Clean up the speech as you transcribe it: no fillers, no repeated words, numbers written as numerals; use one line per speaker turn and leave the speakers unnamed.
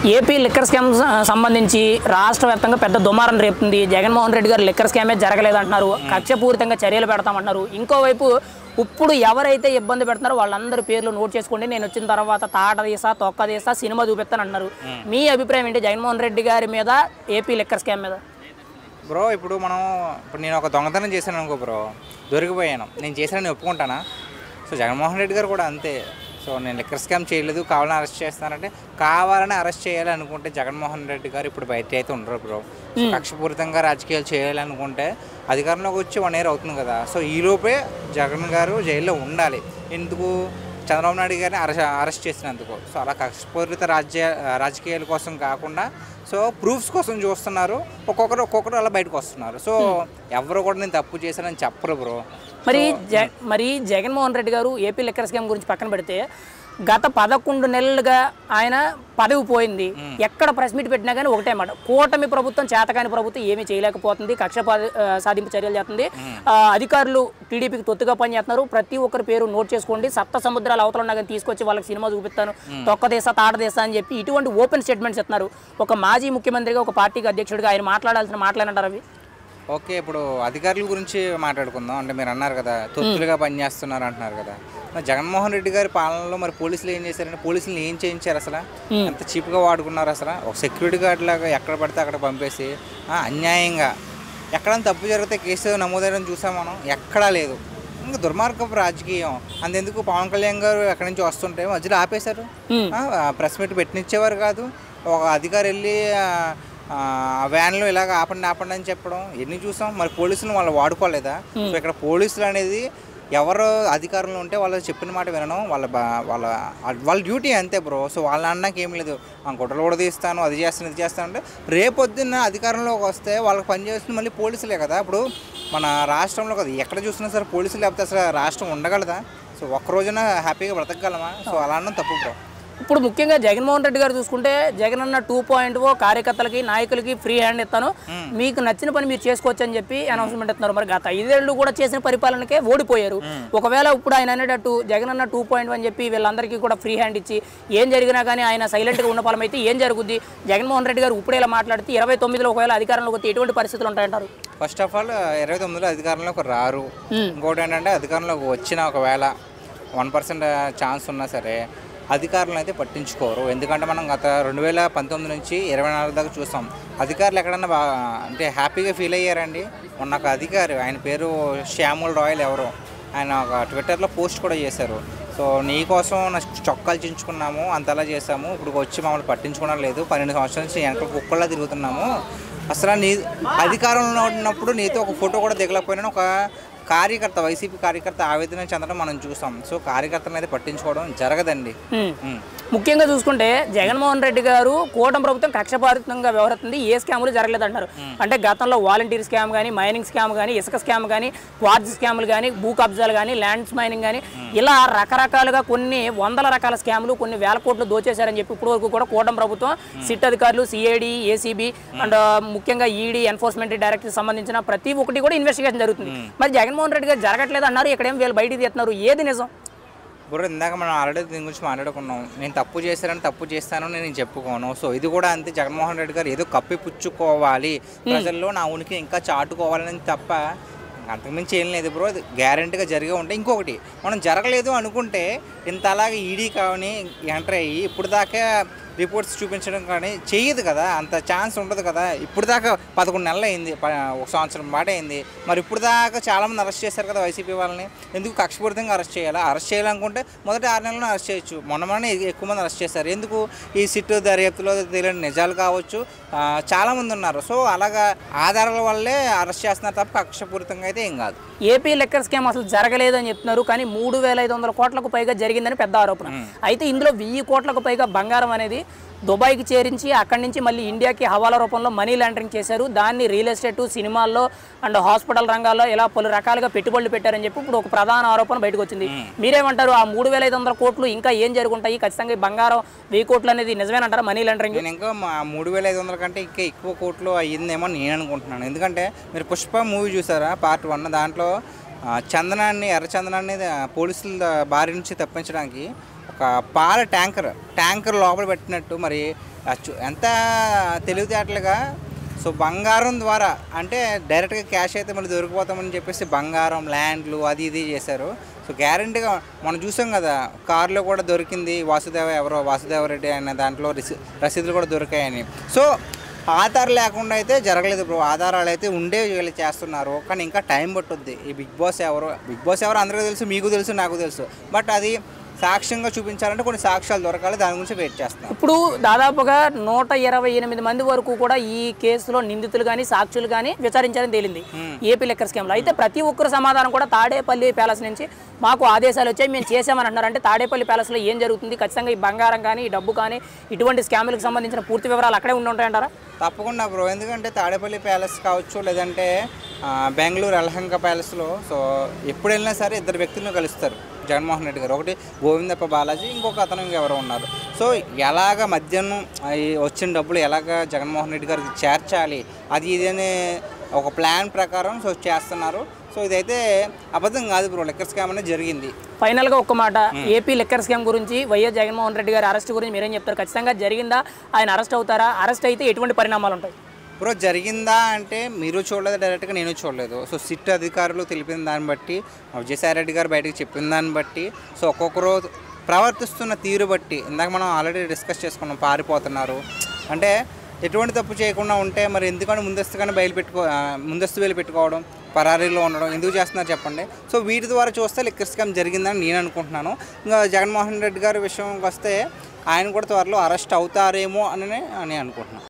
AP liquor scam సంబంధించి రాష్ట్ర వ్యాప్తంగా పెద్ద దుమారం రేపుతుంది. జగన్మోహన్ రెడ్డి గారు లిక్కర్ స్కామే జరగలేదంటున్నారు, కక్షపూరితంగా చర్యలు పెడతామంటున్నారు. ఇంకోవైపు ఇప్పుడు ఎవరైతే ఇబ్బంది పెడుతున్నారో వాళ్ళందరి పేర్లు నోట్ చేసుకోండి, నేను వచ్చిన తర్వాత తాట తీసా తొక్క తీసా సినిమా చూపిస్తాను అంటున్నారు. మీ అభిప్రాయం ఏంటి జగన్మోహన్ రెడ్డి గారి మీద, ఏపీ లిక్కర్ స్కామ్ మీద?
బ్రో ఇప్పుడు నేను ఒక దొంగతనం చేశాను అనుకో బ్రో, దొరికిపోయాను, నేను చేశానని ఒప్పుకుంటానా? సో జగన్మోహన్ రెడ్డి గారు కూడా అంతే. సో నేను లిక్కర్ స్కామ్ చేయలేదు, కావాలని అరెస్ట్ చేస్తానంటే కావాలని అరెస్ట్ చేయాలనుకుంటే జగన్మోహన్ రెడ్డి గారు ఇప్పుడు బయట అయితే ఉండరు బ్రో. కక్షపూరితంగా రాజకీయాలు చేయాలనుకుంటే అధికారంలోకి వచ్చి 1 year అవుతుంది కదా. సో ఈలోపే జగన్ గారు జైల్లో ఉండాలి. ఎందుకు? చంద్రబాబు నాయుడు గారిని అరెస్ట్ చేసినందుకు. సో అలా కక్షపూరిత రాజకీయాల కోసం కాకుండా సో ప్రూఫ్స్ కోసం చూస్తున్నారు. ఒక్కొక్కరు అలా బయటకు వస్తున్నారు. సో ఎవరు కూడా నేను తప్పు చేశానని చెప్పరు బ్రో.
మరి జగన్మోహన్ రెడ్డి గారు ఏపీ లిక్కర్ స్కామ్ గురించి పక్కన పెడితే గత 11 నెలలుగా ఆయన పదవి పోయింది. ఎక్కడ ప్రెస్ మీట్ పెట్టినా కానీ ఒకటే మాట, కూటమి ప్రభుత్వం చేతకాని ప్రభుత్వం ఏమీ చేయలేకపోతుంది, కక్ష సాధింపు చర్యలు చేస్తుంది, అధికారులు టీడీపీకి తొత్తుగా పనిచేస్తున్నారు, ప్రతి ఒక్కరి పేరు నోట్ చేసుకోండి, సప్త సముద్రాల అవతల ఉన్నా కానీ తీసుకొచ్చి వాళ్ళకి సినిమా చూపిస్తాను, తొక్కదేశా తాడదేశా అని చెప్పి ఇటువంటి ఓపెన్ స్టేట్మెంట్స్ ఇస్తున్నారు. ఒక మాజీ ముఖ్యమంత్రిగా, ఒక పార్టీకి అధ్యక్షుడిగా ఆయన మాట్లాడాల్సిన మాట్లాడంటారు అవి?
ఓకే, ఇప్పుడు అధికారుల గురించి మాట్లాడుకుందాం. అంటే మీరు అన్నారు కదా తొత్తులుగా పనిచేస్తున్నారు అంటున్నారు కదా. జగన్మోహన్ రెడ్డి గారి పాలనలో మరి పోలీసులు ఏం చేశారంటే పోలీసులు ఏం చేయించారు? అసలు ఎంత చీప్గా వాడుకున్నారు. అసలు ఒక సెక్యూరిటీ గార్డ్ లాగా ఎక్కడ పడితే అక్కడ పంపేసి అన్యాయంగా ఎక్కడైనా తప్పు జరిగితే కేసు నమోదైన చూసాం మనం, ఎక్కడా లేదు. ఇంకా దుర్మార్గపు రాజకీయం. అంతెందుకు పవన్ కళ్యాణ్ గారు ఎక్కడి నుంచి వస్తుంటే మధ్యలో ఆపేశారు, ప్రెస్ మీట్ పెట్టినిచ్చేవారు కాదు. ఒక అధికారి వెళ్ళి వ్యాన్లో ఇలాగ ఆపండి అని చెప్పడం ఎన్ని చూసాం. మరి పోలీసులు వాళ్ళు వాడుకోలేదా? సో ఇక్కడ పోలీసులు అనేది ఎవరు అధికారంలో ఉంటే వాళ్ళు చెప్పిన మాట వినడం వాళ్ళ డ్యూటీ అంతే బ్రో. సో వాళ్ళ అన్నాకి ఏం లేదు, గుడ్డలు కూడా తీస్తాను, అది చేస్తాను, ఇది చేస్తాను అంటే రేపొద్దున్న అధికారంలోకి వస్తే వాళ్ళకి పనిచేస్తుంది మళ్ళీ పోలీసులే కదా. ఇప్పుడు మన రాష్ట్రంలో కదా ఎక్కడ చూసినా సరే పోలీసులు లేకపోతే అసలు రాష్ట్రం ఉండగలదా? సో ఒక్కరోజున హ్యాపీగా బ్రతకగలమా? సో అలా అన్నం తప్పు బ్రో.
ఇప్పుడు ముఖ్యంగా జగన్మోహన్ రెడ్డి గారు చూసుకుంటే జగన్ అన్న 2.0 కార్యకర్తలకి నాయకులకి ఫ్రీ హ్యాండ్ ఇస్తాను, మీకు నచ్చిన పని మీరు చేసుకోవచ్చు అని చెప్పి అనౌన్స్మెంట్ ఇస్తున్నారు. మరి గత 5 ఏళ్ళు కూడా చేసిన పరిపాలనకే ఓడిపోయారు. ఒకవేళ ఇప్పుడు ఆయన అనేటట్టు జగన్ అన్న 2.1 అని చెప్పి వీళ్ళందరికీ కూడా ఫ్రీ హ్యాండ్ ఇచ్చి ఏం జరిగినా కానీ ఆయన సైలెంట్గా ఉన్న ఫలం అయితే ఏం జరుగుద్ది? జగన్మోహన్ రెడ్డి గారు ఇప్పుడు ఇలా మాట్లాడితే 29లో ఒకవేళ అధికారంలోకి వస్తే ఎటువంటి పరిస్థితులు ఉంటాయంటారు?
ఫస్ట్ ఆఫ్ ఆల్ 29లో అధికారంలోకి రారు. ఇంకోటి ఏంటంటే అధికారంలోకి వచ్చిన ఒకవేళ 1% ఛాన్స్ ఉన్నా సరే అధికారులను అయితే పట్టించుకోరు. ఎందుకంటే మనం గత 2019 నుంచి 24 దాకా చూసాం. అధికారులు ఎక్కడన్నా అంటే హ్యాపీగా ఫీల్ అయ్యారండి. మొన్న ఒక అధికారి, ఆయన పేరు శ్యాముల్ రాయల్ ఎవరో, ఆయన ఒక ట్విట్టర్లో పోస్ట్ కూడా చేశారు. సో నీకోసం నా చొక్కాలు చించుకున్నాము, అంతలా చేసాము, ఇప్పుడు వచ్చి మమ్మల్ని పట్టించుకోవడం లేదు, 12 సంవత్సరాల నుంచి వెనక కుక్కల్లా తిరుగుతున్నాము, అసలు నీ అధికారంలో ఉన్నప్పుడు నీతో ఒక ఫోటో కూడా దిగలేకపోయినా ఒక కార్యకర్త, వైసీపీ కార్యకర్త ఆవేదన చెందడం మనం చూసాం. సో కార్యకర్తలను అయితే పట్టించుకోవడం జరగదండి.
ముఖ్యంగా చూసుకుంటే జగన్మోహన్ రెడ్డి గారు కూటమి ప్రభుత్వం కక్షపారితంగా వ్యవహరిస్తుంది, ఏ స్కాములు జరగలేదంటారు. అంటే గతంలో వాలంటీర్ స్కామ్ కానీ, మైనింగ్ స్కామ్ కానీ, ఇసుక స్కామ్ కానీ, క్వార్జ్ స్కాములు కానీ, భూ కబ్జాలు కానీ, ల్యాండ్స్ మైనింగ్ కానీ, ఇలా రకరకాలుగా కొన్ని వందల రకాల స్కాములు, కొన్ని వేల కోట్లు దోచేశారని చెప్పి ఇప్పటి వరకు కూడా కూటమి ప్రభుత్వం సిట్ అధికారులు, సిఐడి, ఏసీబీ అండ్ ముఖ్యంగా ఈడీ, ఎన్ఫోర్స్మెంట్ డైరెక్టరేట్ సంబంధించిన ప్రతి ఒక్కటి కూడా ఇన్వెస్టిగేషన్ జరుగుతుంది. మరి జగన్మోహన్ రెడ్డి గారు జరగట్లేదు అన్నారు, ఇక్కడేం వీళ్ళు బయటికి తీస్తున్నారు, ఏది నిజం?
బ్రో ఇందాక మనం ఆల్రెడీ దీని గురించి మాట్లాడుకున్నాం. నేను తప్పు చేశానని తప్పు చేస్తానని నేను చెప్పుకోను. సో ఇది కూడా అంతే, జగన్మోహన్ రెడ్డి గారు ఏదో కప్పిపుచ్చుకోవాలి, ప్రజల్లో నా ఉనికి ఇంకా చాటుకోవాలని తప్ప అంతకుమించి ఏం లేదు బ్రో. ఇది గ్యారెంటీగా జరిగే ఉంటే. ఇంకొకటి, మనం జరగలేదు అనుకుంటే ఇంత అలాగే ఈడీ కానీ ఎంటర్ అయ్యి ఇప్పుడు దాకా రిపోర్ట్స్ చూపించడం కానీ చేయదు కదా, అంత ఛాన్స్ ఉండదు కదా. ఇప్పుడు దాకా 11 నెలలు అయింది, 1 సంవత్సరం పాట అయింది. మరి ఇప్పుడు దాకా చాలామంది అరెస్ట్ చేశారు కదా వైసీపీ వాళ్ళని. ఎందుకు కక్షపూరితంగా అరెస్ట్ చేయాలా? అరెస్ట్ చేయాలనుకుంటే మొదటి 6 నెలలను అరెస్ట్ చేయొచ్చు. మొన్ననే ఎక్కువ మంది అరెస్ట్ చేశారు. ఎందుకు? ఈ సిట్ దర్యాప్తులో తెలియని నిజాలు కావచ్చు, చాలామంది ఉన్నారు. సో అలాగా ఆధారాల వల్లే అరెస్ట్ చేస్తున్నారు తప్ప కక్షపూరితంగా అయితే ఏం కాదు.
ఏపీ లిక్కర్ స్కామ్ అసలు జరగలేదని చెప్తున్నారు, కానీ 3,500 కోట్లకు పైగా జరిగిందని పెద్ద ఆరోపణ. అయితే ఇందులో 1000 కోట్లకు పైగా బంగారం అనేది దుబాయ్కి చేరించి అక్కడి నుంచి మళ్ళీ ఇండియాకి హవాలా రూపంలో మనీ లాండరింగ్ చేశారు. దాన్ని రియల్ ఎస్టేట్, సినిమాల్లో అండ్ హాస్పిటల్ రంగాల్లో ఇలా పలు రకాలుగా పెట్టుబడులు పెట్టారని చెప్పి ఇప్పుడు ఒక ప్రధాన ఆరోపణ బయటకు వచ్చింది. మీరేమంటారు? ఆ 3,500 కోట్లు ఇంకా ఏం జరుగుంటాయి? ఖచ్చితంగా బంగారం 1000 కోట్లు అనేది నిజమేనంటారా మనీ లాండరింగ్?
నేను ఇంకా 3,500 కంటే ఇంకా ఎక్కువ కోట్లు అయ్యిందేమో నేను అనుకుంటున్నాను. ఎందుకంటే మీరు పుష్ప మూవీ చూసారా, పార్ట్ 1? దాంట్లో చందనాన్ని, ఎర్ర చందనాన్ని పోలీసుల బారి నుంచి తప్పించడానికి ఒక పాల ట్యాంకర్ లోపల పెట్టినట్టు మరి ఎంత తెలివితేటలుగా. సో బంగారం ద్వారా అంటే డైరెక్ట్గా క్యాష్ అయితే మళ్ళీ దొరికిపోతామని చెప్పేసి బంగారం, ల్యాండ్లు అది ఇది చేశారు. సో గ్యారంటీగా మనం చూసాం కదా, కారులో కూడా దొరికింది వాసుదేవరెడ్డి అనే దాంట్లో రసీదులు కూడా దొరికాయని. సో ఆధార్ లేకుండా అయితే జరగలేదు బ్రో. ఆధారాలు అయితే ఉండే వీళ్ళు చేస్తున్నారు, కానీ ఇంకా టైం పట్టుద్ది. ఈ బిగ్ బాస్ ఎవరు అందరికీ తెలుసు, మీకు తెలుసు, నాకు తెలుసు. బట్ అది సాక్ష్యంగా చూపించాలంటే కొన్ని సాక్ష్యాలు దొరకాలి, దాని గురించి వెయిట్ చేస్తాం.
ఇప్పుడు దాదాపుగా 128 మంది వరకు కూడా ఈ కేసులో నిందితులు కానీ సాక్షులు కానీ విచారించారని తేలింది ఏపీ లిక్కర్ స్కామ్లో. అయితే ప్రతి ఒక్కరు సమాధానం కూడా తాడేపల్లి ప్యాలెస్ నుంచి మాకు ఆదేశాలు వచ్చాయి, మేము చేసామని అంటున్నారు. అంటే తాడేపల్లి ప్యాలెస్లో ఏం జరుగుతుంది, ఖచ్చితంగా ఈ బంగారం కానీ ఈ డబ్బు కానీ ఇటువంటి స్కాములకు సంబంధించిన పూర్తి వివరాలు అక్కడే ఉంటాయంటారా?
తప్పకుండా బ్రో. ఎందుకంటే తాడేపల్లి ప్యాలెస్ కావచ్చు, లేదంటే బెంగళూరు యలహంక ప్యాలెస్లో సో ఎప్పుడు వెళ్ళినా సరే ఇద్దరు వ్యక్తులను కలుస్తారు జగన్మోహన్ రెడ్డి గారు. ఒకటి గోవిందప్ప బాలాజీ, ఇంకొక అతను ఎవరో ఉన్నారు. సో ఎలాగ మధ్యాహ్నం వచ్చిన డబ్బులు ఎలాగ జగన్మోహన్ రెడ్డి గారికి చేర్చాలి, అది ఇది అనే ఒక ప్లాన్ ప్రకారం సో చేస్తున్నారు. సో ఇదైతే అబద్ధం కాదు బ్రో, లిక్కర్ స్కామ్ అనేది జరిగింది.
ఫైనల్గా ఒక్క మాట, ఏపీ లిక్కర్ స్కామ్ గురించి, వైఎస్ జగన్మోహన్ రెడ్డి గారి అరెస్ట్ గురించి మీరేం చెప్తారు? ఖచ్చితంగా జరిగిందా? ఆయన అరెస్ట్ అవుతారా? అరెస్ట్ అయితే ఎటువంటి పరిణామాలు ఉంటాయి?
బ్రో జరిగిందా అంటే మీరు చూడలేదు, డైరెక్ట్గా నేను చూడలేదు. సో సిట్ అధికారులు తెలిపిన దాన్ని బట్టి, విజయసాయిరెడ్డి గారు బయటకు చెప్పిన దాన్ని బట్టి, సో ఒక్కొక్కరు ప్రవర్తిస్తున్న తీరు బట్టి, ఇందాక మనం ఆల్రెడీ డిస్కస్ చేసుకున్నాం, పారిపోతున్నారు అంటే ఎటువంటి తప్పు చేయకుండా ఉంటే మరి ఎందుకంటే ముందస్తు వేలు పెట్టుకోవడం, పరారీలో ఉండడం ఎందుకు చేస్తున్నారు చెప్పండి. సో వీటి ద్వారా చూస్తే లిక్కర్ స్కామ్ జరిగిందని నేను అనుకుంటున్నాను. ఇంకా జగన్మోహన్ రెడ్డి గారి విషయంకి వస్తే ఆయన కూడా త్వరలో అరెస్ట్ అవుతారేమో అని అనుకుంటున్నాను.